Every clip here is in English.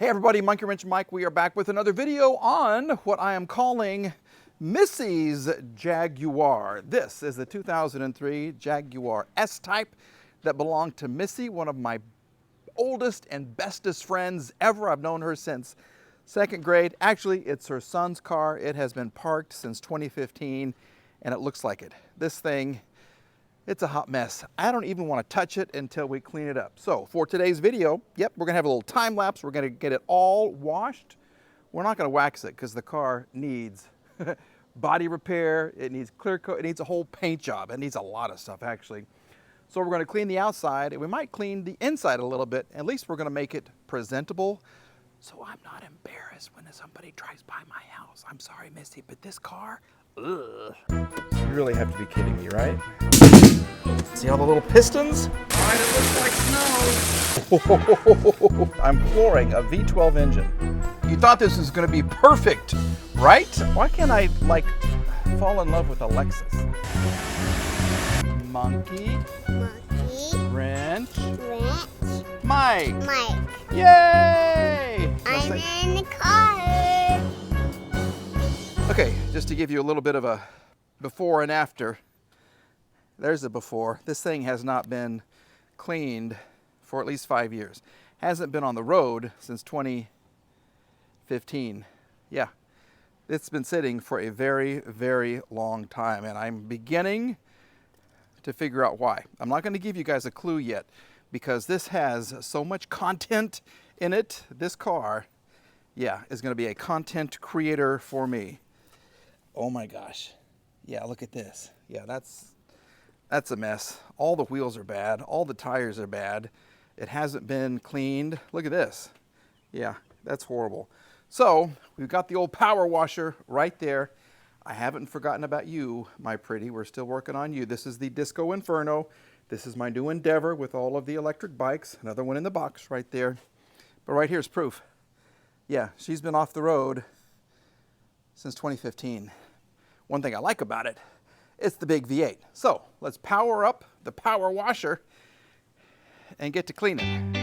Hey everybody, Monkey Wrench Mike. We are back with another video on what I am calling Missy's Jaguar. This is the 2003 Jaguar S-type that belonged to Missy, one of my oldest and bestest friends ever. I've known her since second grade. Actually, it's her son's car. It has been parked since 2015 and it looks like it. This thing, it's a hot mess. I don't even want to touch it until we clean it up. So for today's video, yep, we're gonna have a little time lapse. We're gonna get it all washed. We're not gonna wax it because the car needs body repair. It needs clear coat. It needs a whole paint job. It needs a lot of stuff actually. So we're gonna clean the outside and we might clean the inside a little bit. At least we're gonna make it presentable so I'm not embarrassed when somebody drives by my house. I'm sorry, Missy, but this car, ugh. You really have to be kidding me, right? See all the little pistons? Right, it looks like snow. I'm flooring a V12 engine. You thought this was gonna be perfect, right? Why can't I, like, fall in love with a Lexus? Monkey. Wrench. Mike. Yay! I'm in the car. Okay, just to give you a little bit of a before and after. There's a before. This thing has not been cleaned for at least 5 years. Hasn't been on the road since 2015. Yeah, it's been sitting for a very, very long time, and I'm beginning to figure out why. I'm not going to give you guys a clue yet because this has so much content in it. This car, yeah, is going to be a content creator for me. Oh my gosh. Yeah, look at this. Yeah, that's a mess. All the wheels are bad. All the tires are bad. It hasn't been cleaned. Look at this. Yeah, that's horrible. So we've got the old power washer right there. I haven't forgotten about you, my pretty. We're still working on you. This is the Disco Inferno. This is my new endeavor with all of the electric bikes. Another one in the box right there. But right here's proof. Yeah, she's been off the road since 2015. One thing I like about it, it's the big V8. So let's power up the power washer and get to cleaning.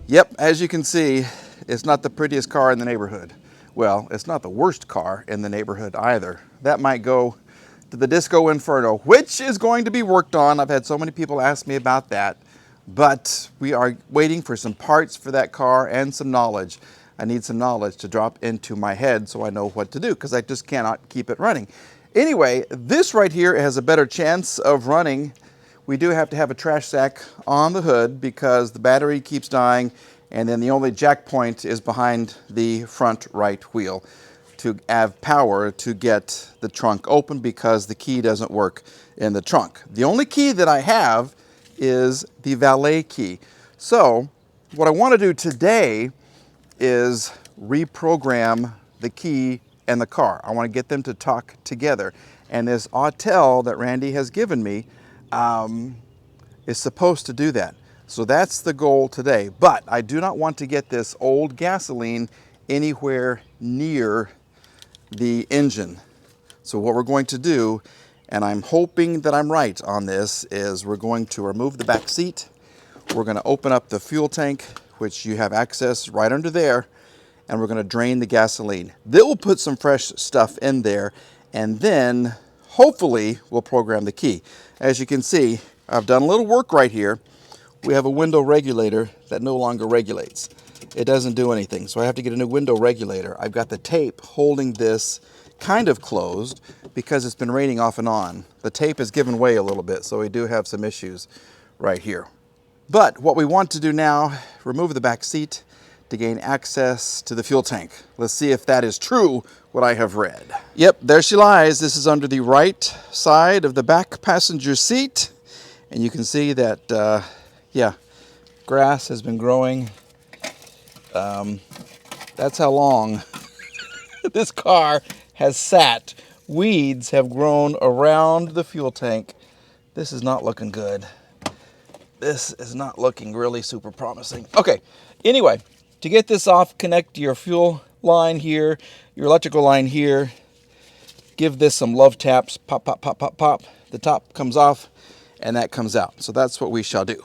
Yep, as you can see, it's not the prettiest car in the neighborhood. Well, it's not the worst car in the neighborhood either. That might go to the Disco Inferno, which is going to be worked on. I've had so many people ask me about that, but we are waiting for some parts for that car and some knowledge. I need some knowledge to drop into my head so I know what to do because I just cannot keep it running. Anyway, this right here has a better chance of running. We do have to have a trash sack on the hood because the battery keeps dying, and then the only jack point is behind the front right wheel. to have power to get the trunk open because the key doesn't work in the trunk. The only key that I have is the valet key. So what I want to do today is reprogram the key and the car. I want to get them to talk together. And this Autel that Randy has given me is supposed to do that. So that's the goal today. But I do not want to get this old gasoline anywhere near the engine. So what we're going to do, and I'm hoping that I'm right on this, is we're going to remove the back seat. We're going to open up the fuel tank, which you have access right under there, and we're going to drain the gasoline. Then we'll put some fresh stuff in there, and then hopefully we'll program the key. As you can see, I've done a little work right here. We have a window regulator that no longer regulates. It doesn't do anything, so I have to get a new window regulator. I've got the tape holding this kind of closed because it's been raining off and on. The tape has given way a little bit, so we do have some issues right here. But what we want to do now, remove the back seat to gain access to the fuel tank. Let's see if that is true, what I have read. Yep, there she lies. This is under the right side of the back passenger seat. And you can see that, yeah, grass has been growing. That's how long this car has sat. Weeds have grown around the fuel tank. This is not looking good. This is not looking really super promising. Okay, anyway, to get this off, connect your fuel line here, your electrical line here. Give this some love taps. Pop, pop, pop, pop, pop. The top comes off and that comes out. So that's what we shall do.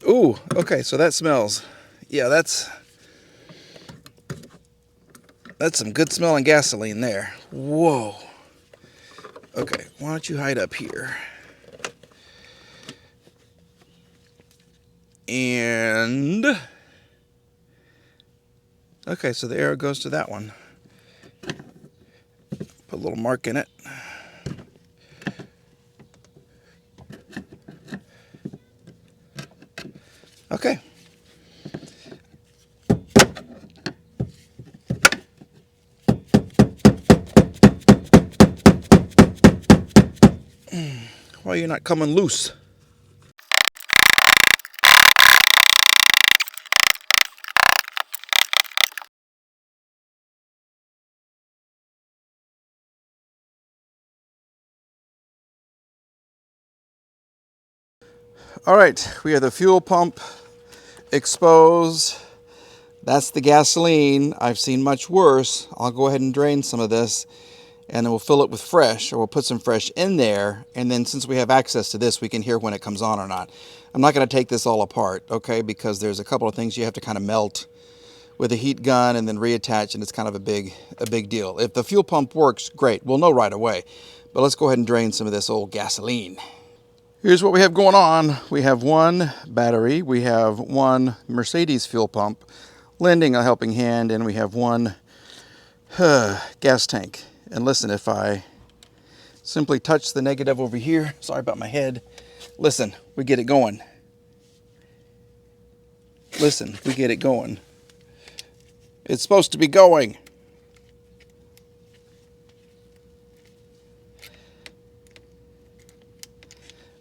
Ooh, okay, so that smells. Yeah, that's some good smelling gasoline there. Whoa. Okay, why don't you hide up here? And okay, so the arrow goes to that one. Put a little mark in it. Okay. Why are you not coming loose? All right, we have the fuel pump exposed. That's the gasoline. I've seen much worse. I'll go ahead and drain some of this and then we'll fill it with fresh, or we'll put some fresh in there. And then since we have access to this, we can hear when it comes on or not. I'm not going to take this all apart, okay, because there's a couple of things you have to kind of melt with a heat gun and then reattach, and it's kind of a big deal. If the fuel pump works, great. We'll know right away. But let's go ahead and drain some of this old gasoline. Here's what we have going on. We have one battery, we have one Mercedes fuel pump, lending a helping hand, and we have one gas tank. And listen, if I simply touch the negative over here, sorry about my head, listen, we get it going. Listen, we get it going. It's supposed to be going.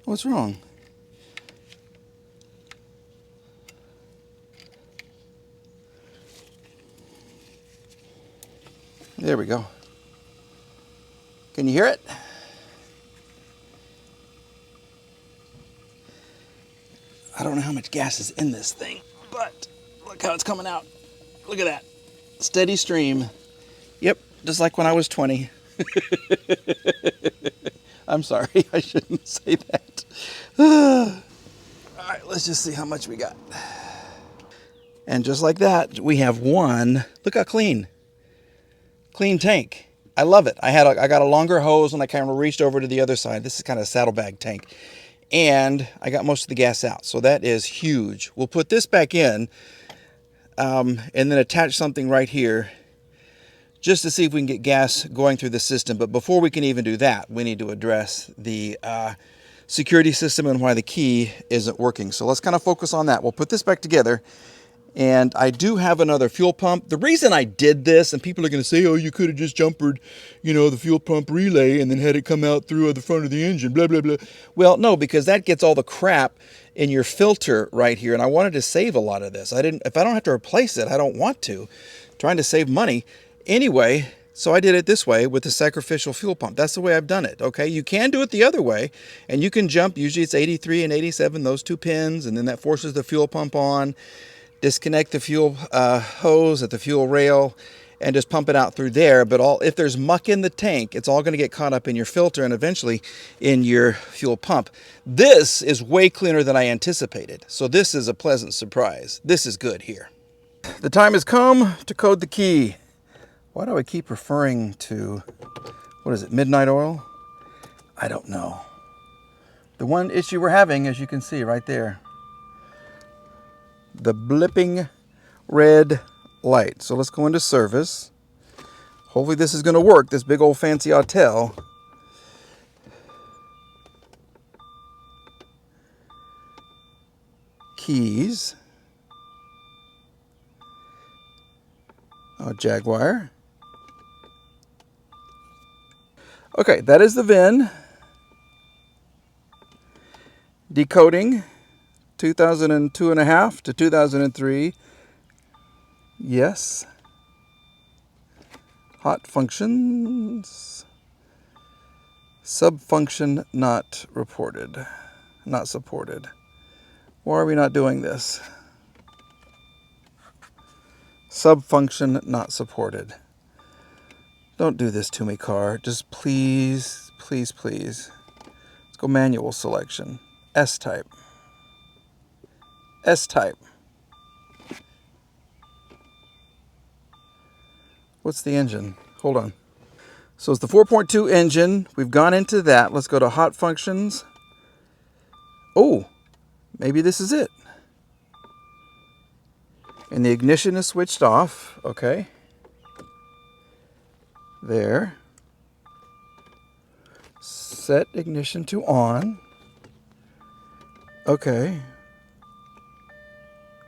What's wrong? There we go. Can you hear it? I don't know how much gas is in this thing, but look how it's coming out. Look at that. Steady stream. Yep, just like when I was 20. I'm sorry, I shouldn't say that. All right, let's just see how much we got. And just like that, we have one. Look how clean tank. I love it. I got a longer hose and I kind of reached over to the other side. This is kind of a saddlebag tank. And I got most of the gas out. So that is huge. We'll put this back in and then attach something right here just to see if we can get gas going through the system. But before we can even do that, we need to address the security system and why the key isn't working. So let's kind of focus on that. We'll put this back together And I do have another fuel pump. The reason I did this, and people are going to say, oh, you could have just jumpered, you know, the fuel pump relay and then had it come out through the front of the engine, blah, blah, blah. Well, no, because that gets all the crap in your filter right here. And I wanted to save a lot of this. If I don't have to replace it, I don't want to. Trying to save money. Anyway, so I did it this way with the sacrificial fuel pump. That's the way I've done it, okay? You can do it the other way, and you can jump. Usually it's 83 and 87, those two pins, and then that forces the fuel pump on. Disconnect the fuel hose at the fuel rail and just pump it out through there. But if there's muck in the tank, it's all going to get caught up in your filter and eventually in your fuel pump. This is way cleaner than I anticipated. So this is a pleasant surprise. This is good here. The time has come to code the key. Why do I keep referring to, what is it, midnight oil? I don't know. The one issue we're having, as you can see right there, the blipping red light. So let's go into service. Hopefully this is going to work, this big old fancy hotel. Keys. Oh, Jaguar. Okay, that is the VIN. Decoding. 2002 and a half to 2003. Yes. Hot functions. Subfunction not reported. Not supported. Why are we not doing this? Subfunction not supported. Don't do this to me, car. Just please, please, please. Let's go manual selection. S-type. S-type. What's the engine? Hold on. So it's the 4.2 engine. We've gone into that. Let's go to hot functions. Oh, maybe this is it. And the ignition is switched off. Okay. There. Set ignition to on. Okay.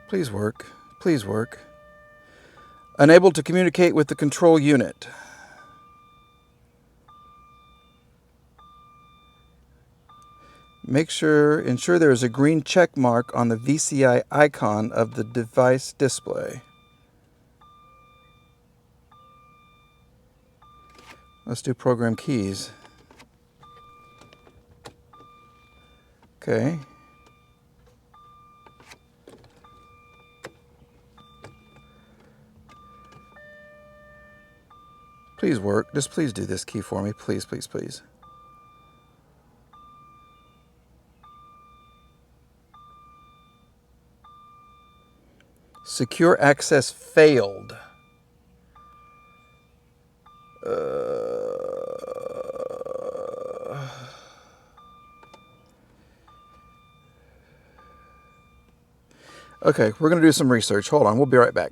Please work. Please work. Unable to communicate with the control unit. Ensure there is a green check mark on the VCI icon of the device display. Let's do program keys. Okay. Please work. Just please do this key for me. Please, please, please. Secure access failed. Okay, we're going to do some research. Hold on, we'll be right back.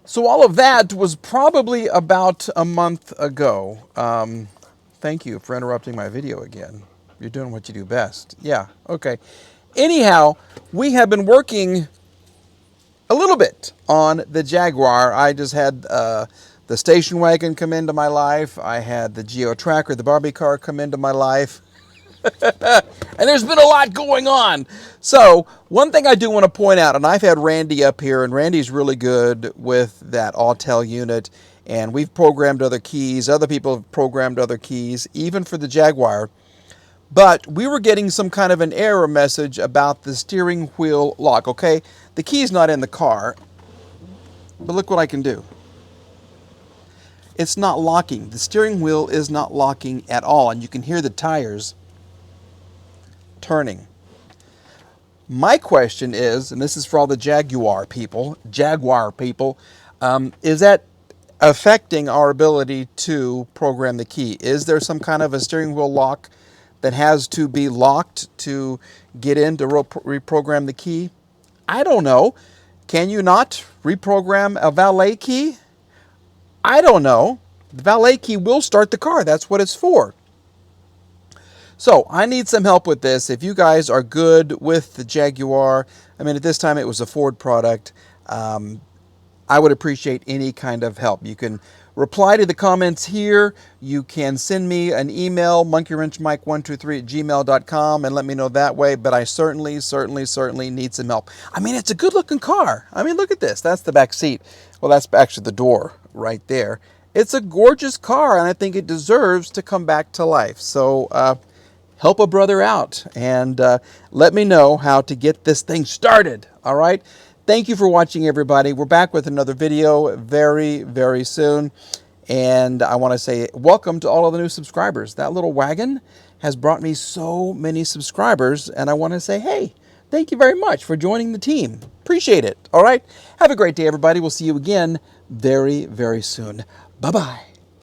So all of that was probably about a month ago. Thank you for interrupting my video again. You're doing what you do best. Yeah, okay. Anyhow, we have been working a little bit on the Jaguar. I just had the station wagon come into my life. I had the Geo Tracker, the Barbie car, come into my life. And there's been a lot going on. So one thing I do want to point out, and I've had Randy up here, and Randy's really good with that Autel unit, and we've programmed other keys. Other people have programmed other keys, even for the Jaguar. But we were getting some kind of an error message about the steering wheel lock, okay? The key's not in the car, but look what I can do. It's not locking. The steering wheel is not locking at all, and you can hear the tires turning. My question is, and this is for all the Jaguar people, is that affecting our ability to program the key? Is there some kind of a steering wheel lock that has to be locked to get in to reprogram the key? I don't know. Can you not reprogram a valet key? I don't know. The valet key will start the car. That's what it's for. So I need some help with this. If you guys are good with the Jaguar, I mean, at this time it was a Ford product. I would appreciate any kind of help. You can reply to the comments here. You can send me an email, monkeywrenchmike123@gmail.com, and let me know that way. But I certainly need some help. I mean, it's a good looking car. I mean, look at this. That's the back seat. Well, that's actually the door right there. It's a gorgeous car, and I think it deserves to come back to life. So help a brother out, and let me know how to get this thing started. All right. Thank you for watching, everybody. We're back with another video very soon. And I want to say welcome to all of the new subscribers. That little wagon has brought me so many subscribers. And I want to say, hey, thank you very much for joining the team. Appreciate it. All right. Have a great day, everybody. We'll see you again very soon. Bye-bye.